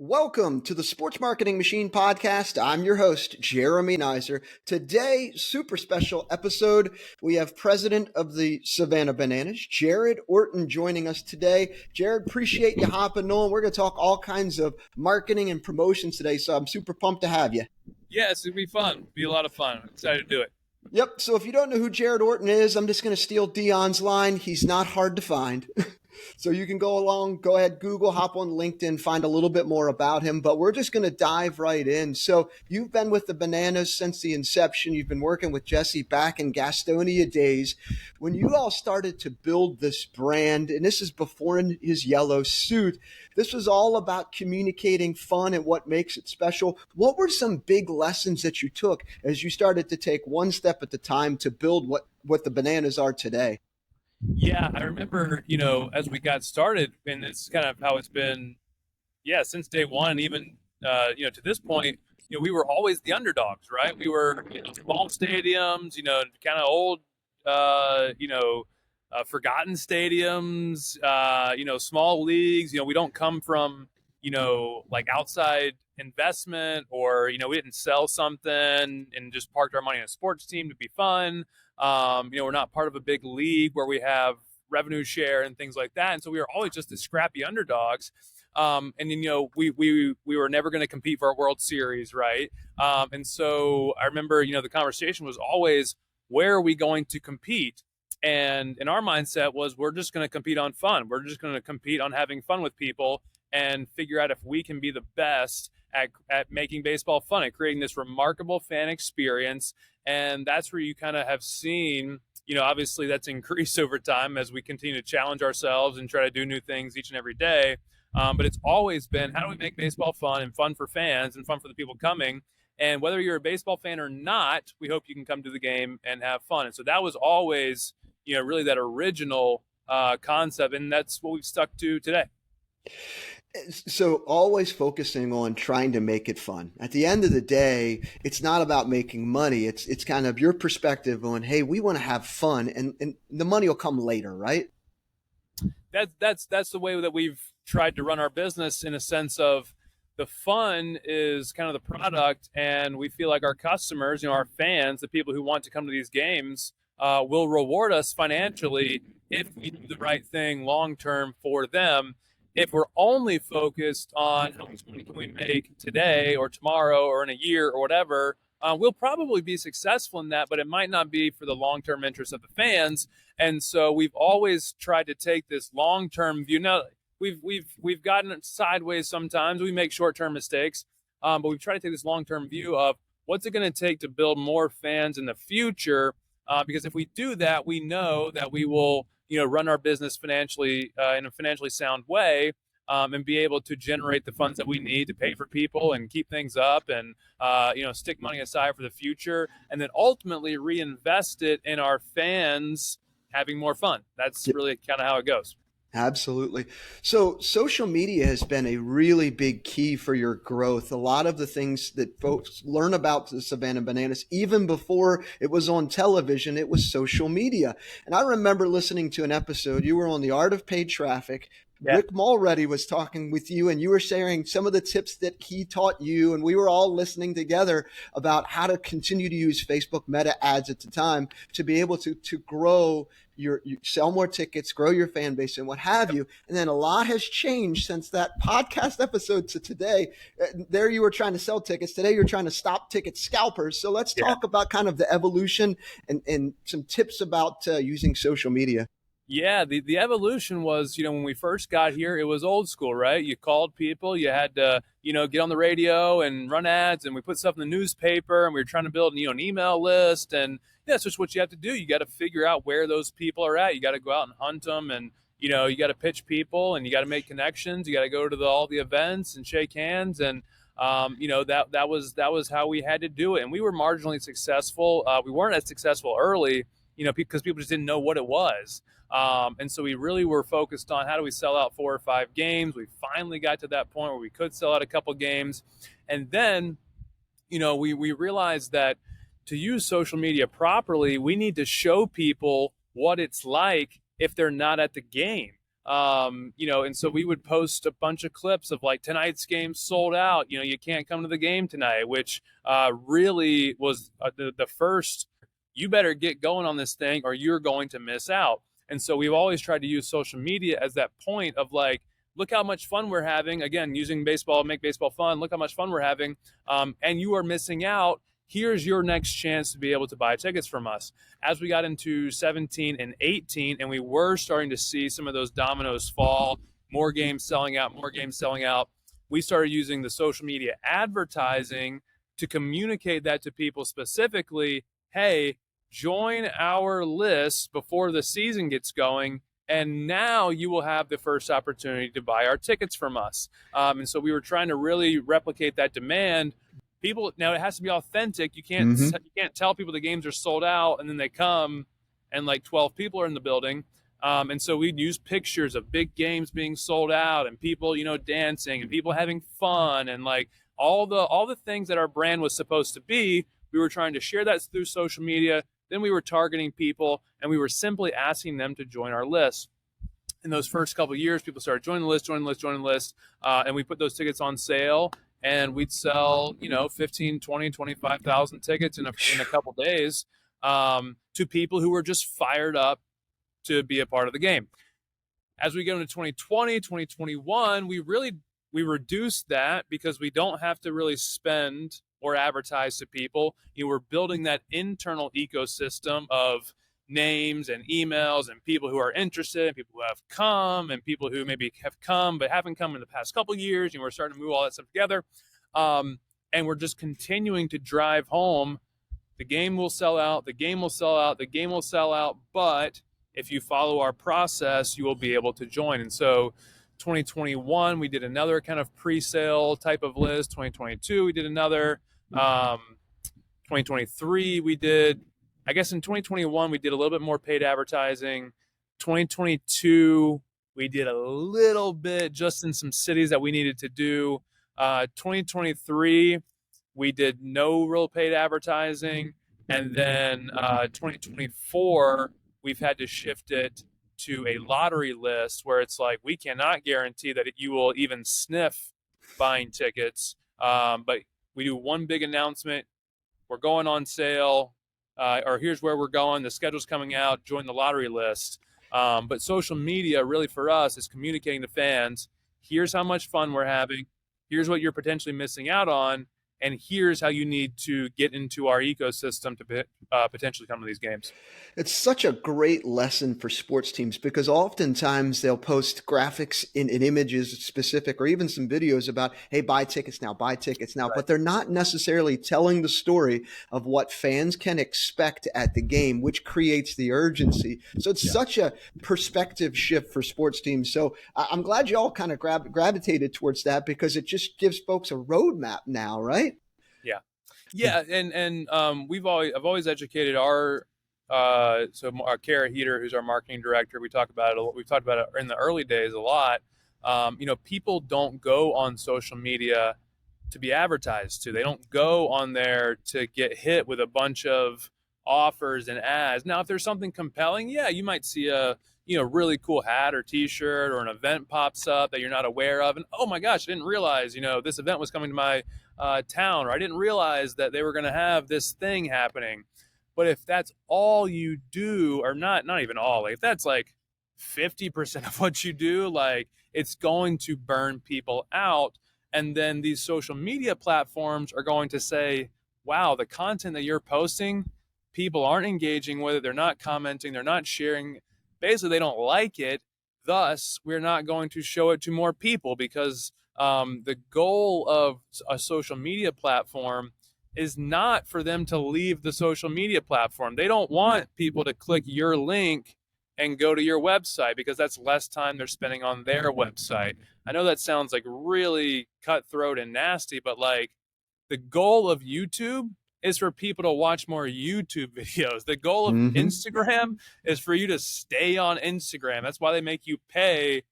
Welcome to the Sports Marketing Machine podcast. I'm your host, Jeremy Nizer. Today, super special episode. We have President of the Savannah Bananas, Jared Orton, joining us today. Jared, appreciate you hopping on. We're going to talk all kinds of marketing and promotions today, so I'm super pumped to have you. Yeah, it's going to be fun. It'll be a lot of fun. I'm excited to do it. Yep. So if you don't know who Jared Orton is, I'm just going to steal Dion's line. He's not hard to find. So you can go ahead, Google, hop on LinkedIn, find a little bit more about him, but we're just going to dive right in. So you've been with the Bananas since the inception. You've been working with Jesse back in Gastonia days. When you all started to build this brand, and this is before in his yellow suit, this was all about communicating fun and what makes it special. What were some big lessons that you took as you started to take one step at a time to build what the Bananas are today? Yeah, I remember, as we got started, and it's kind of how it's been, since day one, even, to this point, we were always the underdogs, right? We were, small stadiums, kind of old, forgotten stadiums, small leagues. We don't come from, like outside investment or, we didn't sell something and just parked our money in a sports team to be fun. We're not part of a big league where we have revenue share and things like that. And so we were always just the scrappy underdogs. We were never going to compete for a World Series, right? And so I remember, the conversation was always, where are we going to compete? And our mindset was, we're just going to compete on fun. We're just going to compete on having fun with people and figure out if we can be the best at making baseball fun, at creating this remarkable fan experience. And that's where you kind of have seen, obviously that's increased over time as we continue to challenge ourselves and try to do new things each and every day. But it's always been, how do we make baseball fun and fun for fans and fun for the people coming? And whether you're a baseball fan or not, we hope you can come to the game and have fun. And so that was always, really that original concept. And that's what we've stuck to today. So always focusing on trying to make it fun. At the end of the day, it's not about making money. It's kind of your perspective on, hey, we want to have fun and the money will come later, right? That's the way that we've tried to run our business, in a sense of the fun is kind of the product, and we feel like our customers, our fans, the people who want to come to these games, will reward us financially if we do the right thing long term for them. If we're only focused on how much money can we make today or tomorrow or in a year or whatever, we'll probably be successful in that, but it might not be for the long-term interest of the fans. And so we've always tried to take this long-term view. Now, we've gotten sideways sometimes. We make short-term mistakes, but we've tried to take this long-term view of what's it going to take to build more fans in the future. Because if we do that, we know that we will run our business financially in a financially sound way, and be able to generate the funds that we need to pay for people and keep things up and, stick money aside for the future, and then ultimately reinvest it in our fans having more fun. That's really kind of how it goes. Absolutely. So social media has been a really big key for your growth. A lot of the things that folks learn about the Savannah Bananas, even before it was on television, it was social media. And I remember listening to an episode, you were on The Art of Paid Traffic. Yeah. Rick Mulready was talking with you and you were sharing some of the tips that he taught you. And we were all listening together about how to continue to use Facebook Meta ads at the time to be able to grow you sell more tickets, grow your fan base and what have you. And then a lot has changed since that podcast episode to today. There you were trying to sell tickets. Today you're trying to stop ticket scalpers. So let's talk about kind of the evolution and some tips about using social media. Yeah, the evolution was, when we first got here, it was old school, right? You called people, you had to, get on the radio and run ads, and we put stuff in the newspaper, and we were trying to build, an email list, and that's just what you have to do. You got to figure out where those people are at. You got to go out and hunt them, and, you got to pitch people, and you got to make connections. You got to go to all the events and shake hands, and that was how we had to do it. And we were marginally successful. We weren't as successful early, because people just didn't know what it was. And so we really were focused on how do we sell out 4 or 5 games. We finally got to that point where we could sell out a couple games. And then, we realized that to use social media properly, we need to show people what it's like if they're not at the game. And so we would post a bunch of clips of like tonight's game sold out. You can't come to the game tonight, which really was the first. You better get going on this thing, or you're going to miss out. And so we've always tried to use social media as that point of like, look how much fun we're having. Again, using baseball, make baseball fun. Look how much fun we're having, and you are missing out. Here's your next chance to be able to buy tickets from us. As we got into 17 and 18, and we were starting to see some of those dominoes fall, more games selling out, we started using the social media advertising to communicate that to people specifically. Hey, join our list before the season gets going, and now you will have the first opportunity to buy our tickets from us. And so we were trying to really replicate that demand. People, now it has to be authentic. You can't tell people the games are sold out and then they come and like 12 people are in the building. And so we'd use pictures of big games being sold out and people, dancing and people having fun and like all the things that our brand was supposed to be. We were trying to share that through social media. Then we were targeting people and we were simply asking them to join our list. In those first couple of years, people started joining the list, and we put those tickets on sale. And we'd sell, 15, 20, 25,000 tickets in a couple days to people who were just fired up to be a part of the game. As we go into 2020, 2021, we reduced that because we don't have to really spend or advertise to people. We're building that internal ecosystem of names and emails and people who are interested and people who have come and people who maybe have come but haven't come in the past couple of years, and we're starting to move all that stuff together, and we're just continuing to drive home the game will sell out, but if you follow our process, you will be able to join. And so 2021 we did another kind of pre-sale type of list. 2022 we did another. 2023 we did, I guess in 2021, we did a little bit more paid advertising. 2022, we did a little bit just in some cities that we needed to do. 2023, we did no real paid advertising. And then 2024, we've had to shift it to a lottery list where it's like, we cannot guarantee that you will even sniff buying tickets. But we do one big announcement. We're going on sale. Or here's where we're going, the schedule's coming out, join the lottery list. But social media really for us is communicating to fans, here's how much fun we're having, here's what you're potentially missing out on, and here's how you need to get into our ecosystem to potentially come to these games. It's such a great lesson for sports teams because oftentimes they'll post graphics in images specific or even some videos about, hey, buy tickets now, Right. but they're not necessarily telling the story of what fans can expect at the game, which creates the urgency. So it's such a perspective shift for sports teams. So I'm glad you all kind of gravitated towards that because it just gives folks a roadmap now, right? Yeah, and I've always educated our Kara Heater, who's our marketing director. We talk about it. We've talked about it in the early days a lot. People don't go on social media to be advertised to. They don't go on there to get hit with a bunch of offers and ads. Now, if there's something compelling, yeah, you might see a really cool hat or T-shirt or an event pops up that you're not aware of, and oh my gosh, I didn't realize this event was coming to my town, or I didn't realize that they were going to have this thing happening. But if that's all you do, or not even all, like if that's like 50% of what you do, like it's going to burn people out. And then these social media platforms are going to say, wow, the content that you're posting, people aren't engaging with it. They're not commenting. They're not sharing. Basically, they don't like it. Thus, we're not going to show it to more people because the goal of a social media platform is not for them to leave the social media platform. They don't want people to click your link and go to your website because that's less time they're spending on their website. I know that sounds like really cutthroat and nasty, but like the goal of YouTube is for people to watch more YouTube videos. The goal of Instagram is for you to stay on Instagram. That's why they make you pay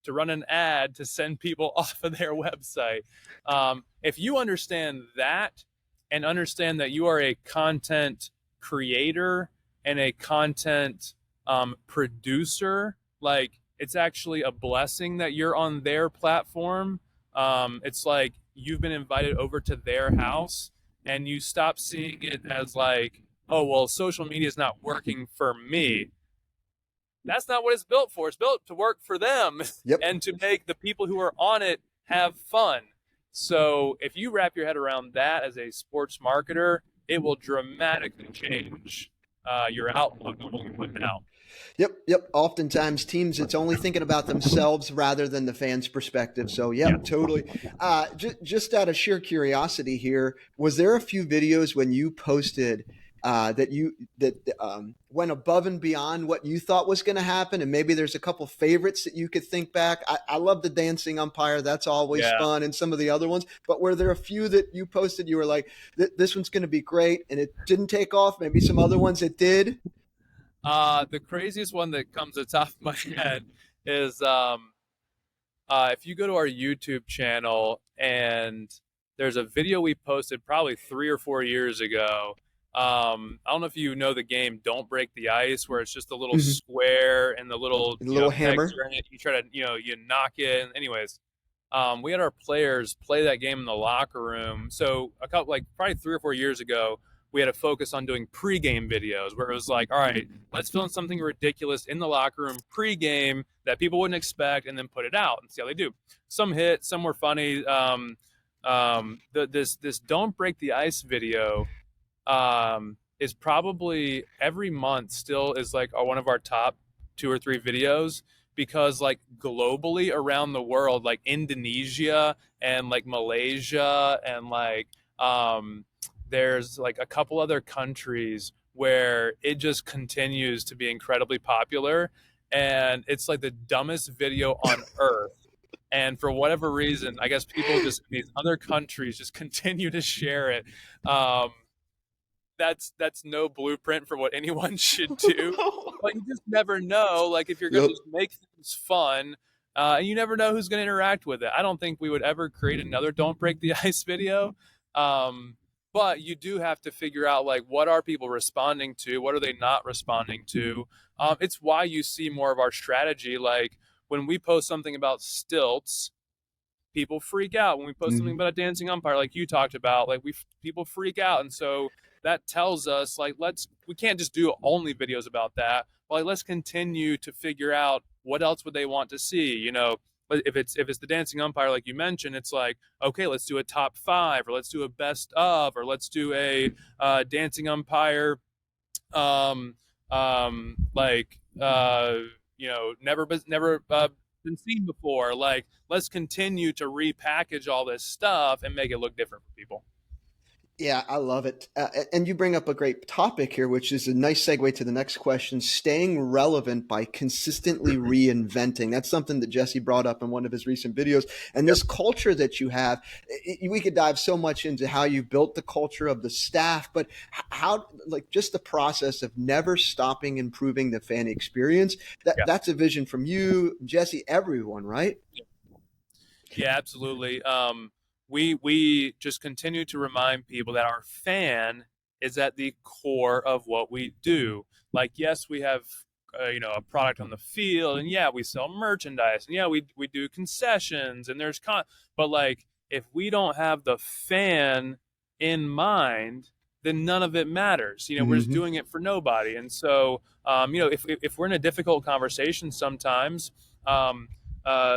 to run an ad to send people off of their website. If you understand that and understand that you are a content creator and a content producer, like it's actually a blessing that you're on their platform. It's like you've been invited over to their house, and you stop seeing it as like, oh, well, social media is not working for me. That's not what it's built for. It's built to work for them Yep. and to make the people who are on it have fun. So if you wrap your head around that as a sports marketer, it will dramatically change your outlook on what you're putting out. Yep, yep. Oftentimes, teams it's only thinking about themselves rather than the fans' perspective. So, Yeah. yep, totally. Just out of sheer curiosity here, was there a few videos when you posted that went above and beyond what you thought was going to happen, and maybe there's a couple favorites that you could think back? I love the dancing umpire; that's always Yeah. fun, and some of the other ones. But were there a few that you posted you were like, "This one's going to be great," and it didn't take off? Maybe some other ones it did. The craziest one that comes to the top of my head is if you go to our YouTube channel, and there's a video we posted probably 3 or 4 years ago. I don't know if you know the game Don't Break the Ice, where it's just a little Mhm. square and the little, A little pegs hammer. are in it. You try to, you knock it. And anyways, we had our players play that game in the locker room. So a couple, like probably 3 or 4 years ago, we had a focus on doing pregame videos where it was like, all right, let's film something ridiculous in the locker room pregame that people wouldn't expect, and then put it out and see how they do. Some hit, some were funny. This Don't Break the Ice video is probably every month still is like one of our top 2 or 3 videos, because like globally around the world, like Indonesia and like Malaysia and like there's like a couple other countries where it just continues to be incredibly popular, and it's like the dumbest video on earth. And for whatever reason, I guess people just in these other countries just continue to share it. um, that's no blueprint for what anyone should do. But you just never know. Like if you're going to Yep. just make things fun, and you never know who's going to interact with it. I don't think we would ever create another "Don't Break the Ice" video. Um, but you do have to figure out like what are people responding to, what are they not responding to. It's why you see more of our strategy. Like when we post something about stilts, people freak out. When we post something Mhm. about a dancing umpire, like you talked about, like people freak out, and so that tells us like we can't just do only videos about that. But like let's continue to figure out what else would they want to see. But if it's the dancing umpire, like you mentioned, it's like, okay, let's do a top five, or let's do a best of, or let's do a dancing umpire, um, like never been seen before. Like, let's continue to repackage all this stuff and make it look different for people. Yeah, I love it. And you bring up a great topic here, which is a nice segue to the next question: staying relevant by consistently reinventing. That's something that Jesse brought up in one of his recent videos. And Yep. this culture that you have, we could dive so much into how you built the culture of the staff, but how, like, just the process of never stopping improving the fan experience. Yeah. That's a vision from you, Jesse, everyone, right? Yeah, absolutely. We just continue to remind people that our fan is at the core of what we do. Like, yes, we have a product on the field, and yeah, we sell merchandise, and yeah, we do concessions, and but like if we don't have the fan in mind, then none of it matters. We're just Mm-hmm. doing it for nobody. And so, if we're in a difficult conversation sometimes.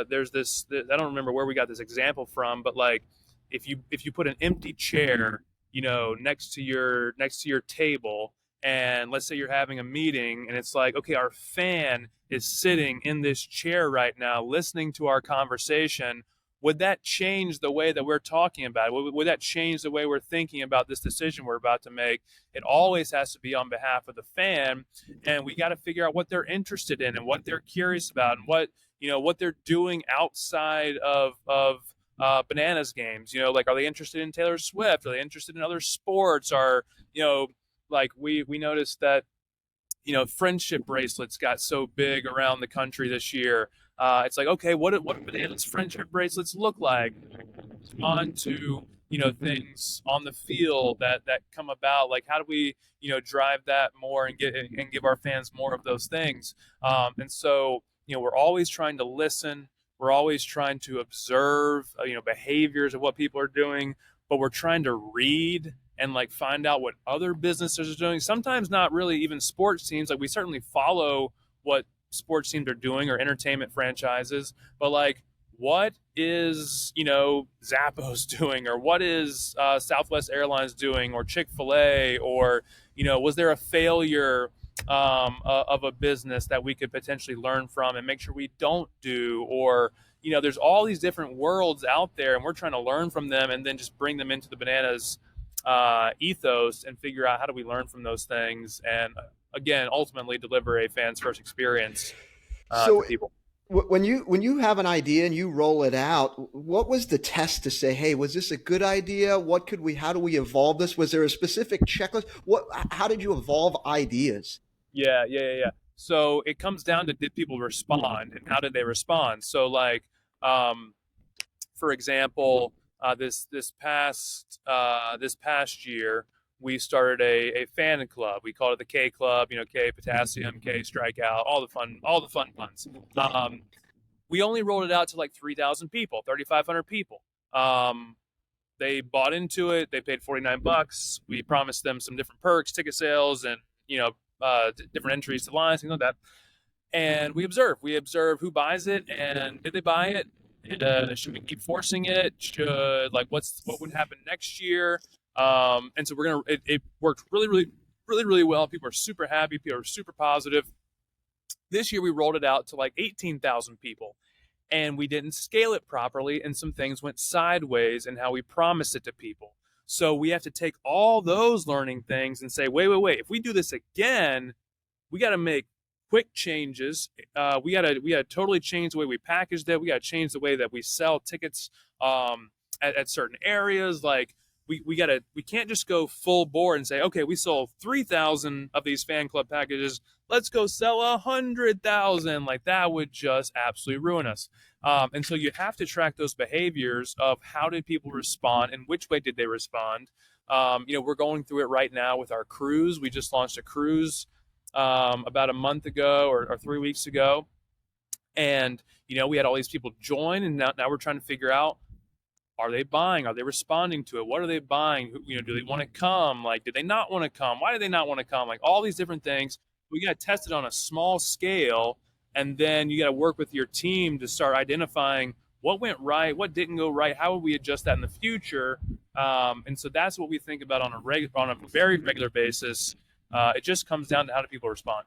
There's this, I don't remember where we got this example from, but like if you put an empty chair, next to your table, and let's say you're having a meeting, and it's like, okay, our fan is sitting in this chair right now listening to our conversation. Would that change the way that we're talking about it? Would that change the way we're thinking about this decision we're about to make? It always has to be on behalf of the fan, and we got to figure out what they're interested in and what they're curious about, and what they're doing outside of bananas games. Like, are they interested in Taylor Swift? Are they interested in other sports? Like we noticed that friendship bracelets got so big around the country this year. It's like, okay, what bananas friendship bracelets look like? On to things on the field that come about. Like, how do we drive that more and give our fans more of those things? And so we're always trying to listen. We're always trying to observe, behaviors of what people are doing, but we're trying to read and like find out what other businesses are doing. Sometimes not really even sports teams. Like we certainly follow what sports teams are doing or entertainment franchises, but like what is Zappos doing, or what is Southwest Airlines doing, or Chick-fil-A, or was there a failure of a business that we could potentially learn from and make sure we don't do, or there's all these different worlds out there, and we're trying to learn from them and then just bring them into the Bananas ethos and figure out how do we learn from those things, and again ultimately deliver a fans first experience to So people. when you have an idea and you roll it out, what was the test to say, hey, was this a good idea? How do we evolve this? Was there a specific checklist? How did you evolve ideas? Yeah. So it comes down to, did people respond, and how did they respond? So like, um, for example, this past year, we started a fan club. We called it the K Club. K potassium, K strikeout, all the fun puns. We only rolled it out to like 3,000 people, 3,500 people. Um, they bought into it. They paid $49. We promised them some different perks, ticket sales, and different entries to lines, things like that. And we observe who buys it, and did they buy it? Should we keep forcing it? What would happen next year? And so it worked really well. People are super happy. People are super positive. This year we rolled it out to like 18,000 people, and we didn't scale it properly, and some things went sideways in how we promised it to people. So we have to take all those learning things and say, wait, if we do this again, we got to make quick changes. We got to totally change the way we package that. We got to change the way that we sell tickets at certain areas. Like we can't just go full bore and say, okay, we sold 3,000 of these fan club packages. Let's go sell 100,000. Like that would just absolutely ruin us. And so you have to track those behaviors of how did people respond and which way did they respond. We're going through it right now with our cruise. We just launched a cruise about a month ago or 3 weeks ago, and we had all these people join, and now we're trying to figure out, are they buying, are they responding to it, what are they buying, do they want to come, like did they not want to come, why do they not want to come, like all these different things. We got to test it on a small scale, and then you got to work with your team to start identifying what went right, what didn't go right, how would we adjust that in the future. And so that's what we think about on a very regular basis. It just comes down to how do people respond.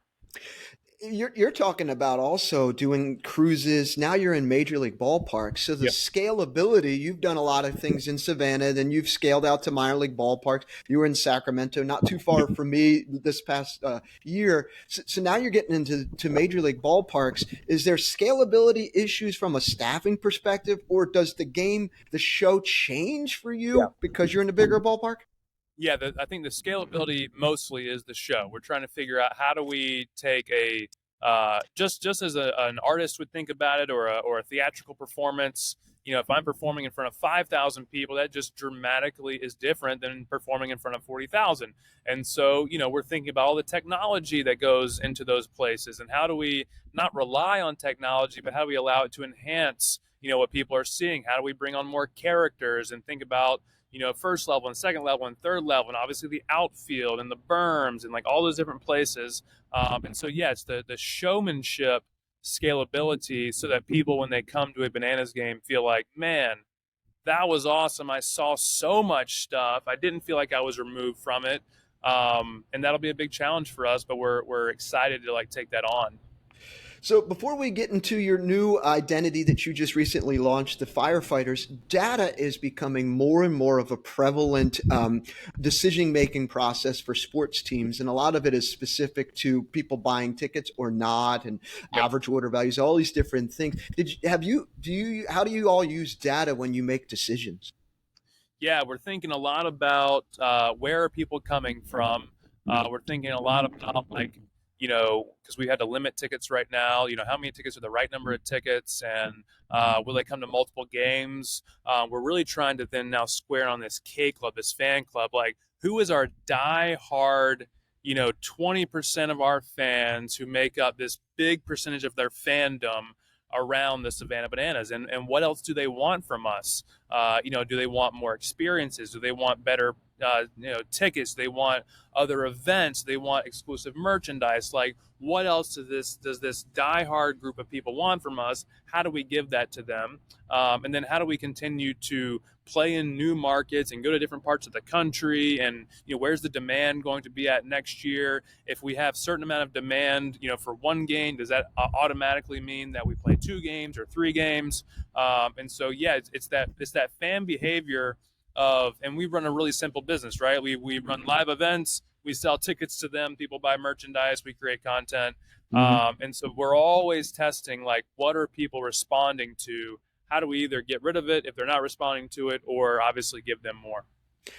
You're talking about also doing cruises. Now you're in major league ballparks. So the Yeah. scalability, you've done a lot of things in Savannah, then you've scaled out to minor league ballparks. You were in Sacramento, not too far from me this past year. So now you're getting into major league ballparks. Is there scalability issues from a staffing perspective, or does the show change for Yeah. you because you're in a bigger ballpark? Yeah, I think the scalability mostly is the show. We're trying to figure out how do we take a just as an artist would think about it, or a theatrical performance. If I'm performing in front of 5,000 people, that just dramatically is different than performing in front of 40,000. And so, we're thinking about all the technology that goes into those places, and how do we not rely on technology, but how do we allow it to enhance, what people are seeing? How do we bring on more characters and think about first level and second level and third level, and obviously the outfield and the berms and like all those different places. And so, yeah, it's the showmanship scalability, so that people, when they come to a Bananas game, feel like, man, that was awesome. I saw so much stuff. I didn't feel like I was removed from it. And that'll be a big challenge for us, but we're excited to like take that on. So before we get into your new identity that you just recently launched, the Firefighters, data is becoming more and more of a prevalent decision-making process for sports teams, and a lot of it is specific to people buying tickets or not, and Yep. average order values, all these different things. How do you all use data when you make decisions? Yeah, we're thinking a lot about where are people coming from. We're thinking a lot about like, because we had to limit tickets right now. How many tickets are the right number of tickets, and will they come to multiple games? We're really trying to then now square on this K club, this fan club. Like, who is our die hard 20% of our fans who make up this big percentage of their fandom around the Savannah Bananas. And what else do they want from us? Do they want more experiences? Do they want better tickets? Do they want other events? Do they want exclusive merchandise? Like, what else does this diehard group of people want from us? How do we give that to them? And then how do we continue to play in new markets and go to different parts of the country? And where's the demand going to be at next year? If we have certain amount of demand, for one game, does that automatically mean that we play 2 games or 3 games? And so it's that fan behavior of, and we run a really simple business, right? We run live events, we sell tickets to them, people buy merchandise, we create content. Hmm. And so we're always testing, like, what are people responding to? How do we either get rid of it if they're not responding to it, or obviously give them more?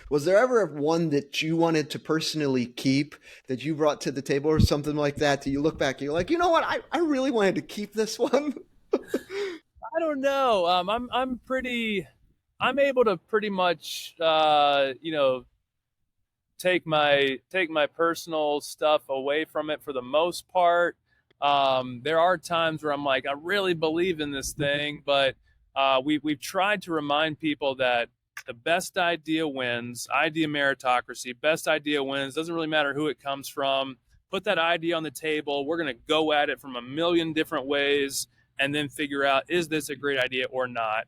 Was there ever one that you wanted to personally keep that you brought to the table or something like that? Do you look back, you're like, you know what, I really wanted to keep this one? I don't know. I'm able to pretty much take my personal stuff away from it for the most part. There are times where I'm like, I really believe in this thing, but we've tried to remind people that the best idea wins. Idea meritocracy. Best idea wins. Doesn't really matter who it comes from. Put that idea on the table. We're going to go at it from a million different ways, and then figure out, is this a great idea or not.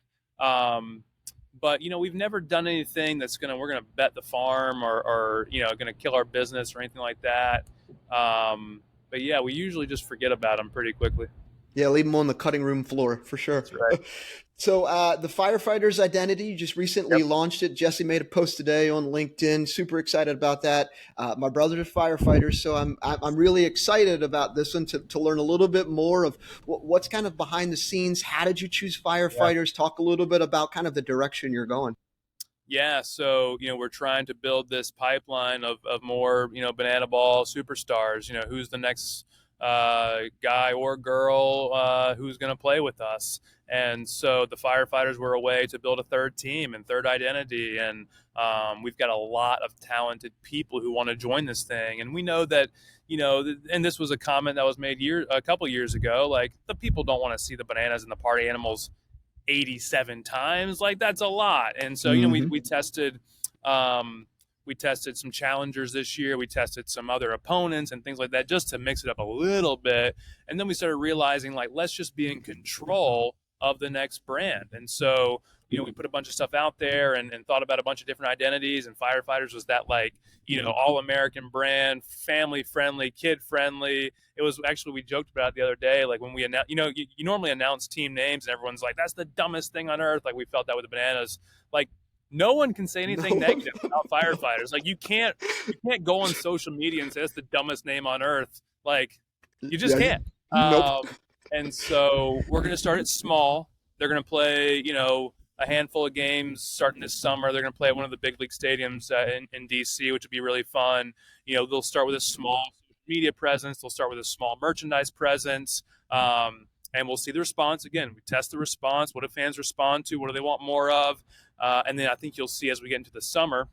But we've never done anything that's we're gonna bet the farm, or gonna kill our business or anything like that. But yeah, we usually just forget about them pretty quickly. Yeah, leave them on the cutting room floor for sure. That's right. So, the Firefighters Identity, you just recently Yep. launched it. Jesse made a post today on LinkedIn. Super excited about that. My brother's a firefighter, so I'm really excited about this one to learn a little bit more of what's kind of behind the scenes. How did you choose Yeah. firefighters? Talk a little bit about kind of the direction you're going. Yeah, so we're trying to build this pipeline of more banana ball superstars. Who's the next guy or girl who's going to play with us? And so the firefighters were a way to build a third team and third identity, and we've got a lot of talented people who want to join this thing. And we know that and this was a comment that was made a couple years ago. Like, the people don't want to see the bananas and the party animals 87 times. Like, that's a lot. And so Hmm. we tested some challengers this year, we tested some other opponents and things like that, just to mix it up a little bit. And then we started realizing, like, let's just be in control of the next brand. And so we put a bunch of stuff out there, and thought about a bunch of different identities, and firefighters was that, like, all American brand, family friendly, kid friendly. It was actually, we joked about it the other day, like, when we announced, you normally announce team names and everyone's like, that's the dumbest thing on earth. Like, we felt that with the bananas. Like, no one can say No anything one. negative about firefighters. Like, you can't go on social media and say that's the dumbest name on earth. Like, you just Yeah. can't. Nope. And so we're going to start it small. They're going to play, a handful of games starting this summer. They're going to play at one of the big league stadiums in DC, which would be really fun. They'll start with a small media presence. They'll start with a small merchandise presence. And we'll see the response. Again, we test the response. What do fans respond to? What do they want more of? And then I think you'll see, as we get into the summer,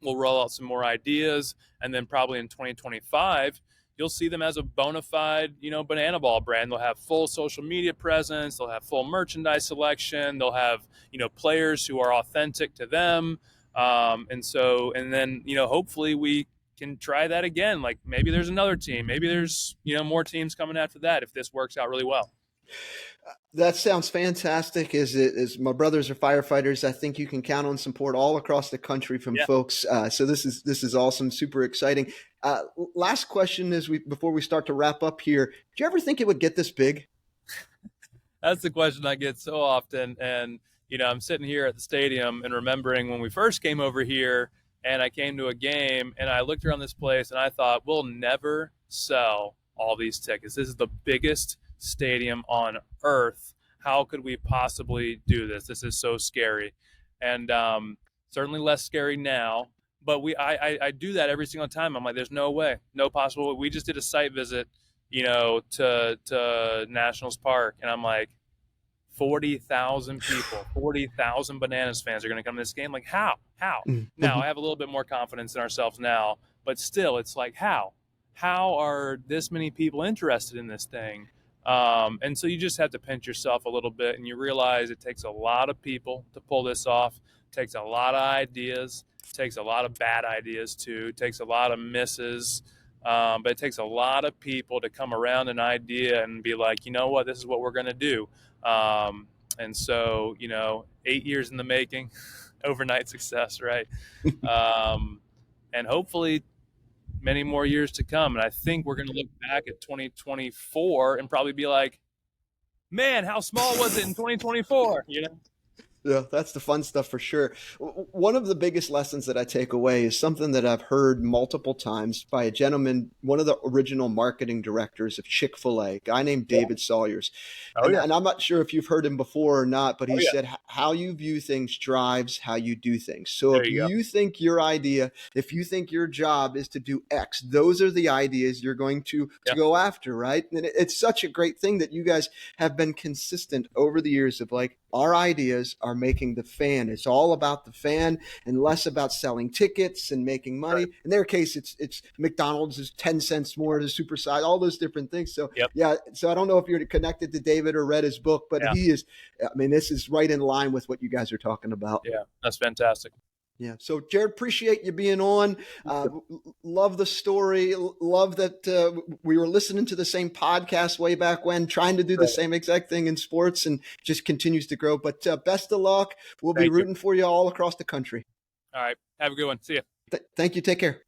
we'll roll out some more ideas. And then probably in 2025, you'll see them as a bona fide, banana ball brand. They'll have full social media presence. They'll have full merchandise selection. They'll have, players who are authentic to them. And then, hopefully we can try that again. Like, maybe there's another team. Maybe there's, more teams coming after that if this works out really well. That sounds fantastic. As my brothers are firefighters, I think you can count on support all across the country from Yeah. folks. So this is awesome, super exciting. Last question is before we start to wrap up here. Did you ever think it would get this big? That's the question I get so often. And, I'm sitting here at the stadium and remembering when we first came over here, and I came to a game, and I looked around this place and I thought, we'll never sell all these tickets. This is the biggest stadium on earth. How could we possibly do this? This is so scary. And certainly less scary now. But I do that every single time. I'm like, there's no way, no possible way. We just did a site visit, to Nationals Park, and I'm like, 40,000 people, 40,000 Bananas fans are going to come to this game. Like, how? Now, I have a little bit more confidence in ourselves now, but still, it's like, how? How are this many people interested in this thing? And so you just have to pinch yourself a little bit, and you realize it takes a lot of people to pull this off. It takes a lot of ideas. It takes a lot of bad ideas too. It takes a lot of misses. But it takes a lot of people to come around an idea and be like, you know what, this is what we're going to do. And so, 8 years in the making, overnight success, right? And hopefully many more years to come. And I think we're going to look back at 2024 and probably be like, man, how small was it in 2024? Yeah, that's the fun stuff for sure. One of the biggest lessons that I take away is something that I've heard multiple times by a gentleman, one of the original marketing directors of Chick-fil-A, a guy named David Sawyers. Oh, yeah. And I'm not sure if you've heard him before or not, but he yeah. said, how you view things drives how you do things. So There if you go. you think your idea, if you think your job is to do X, those are the ideas you're going to go after, right? And it's such a great thing that you guys have been consistent over the years of like, our ideas are making the fan. It's all about the fan and less about selling tickets and making money. Right. In their case, it's McDonald's is 10 cents more to supersize, all those different things. So yeah, so I don't know if you're connected to David or read his book, but he is, I mean, this is right in line with what you guys are talking about. Yeah, that's fantastic. Yeah. So Jared, appreciate you being on. Love the story. Love that we were listening to the same podcast way back when, trying to do the same exact thing in sports, and just continues to grow. But best of luck. We'll be rooting for you all across the country. All right. Have a good one. See ya. Thank you. Take care.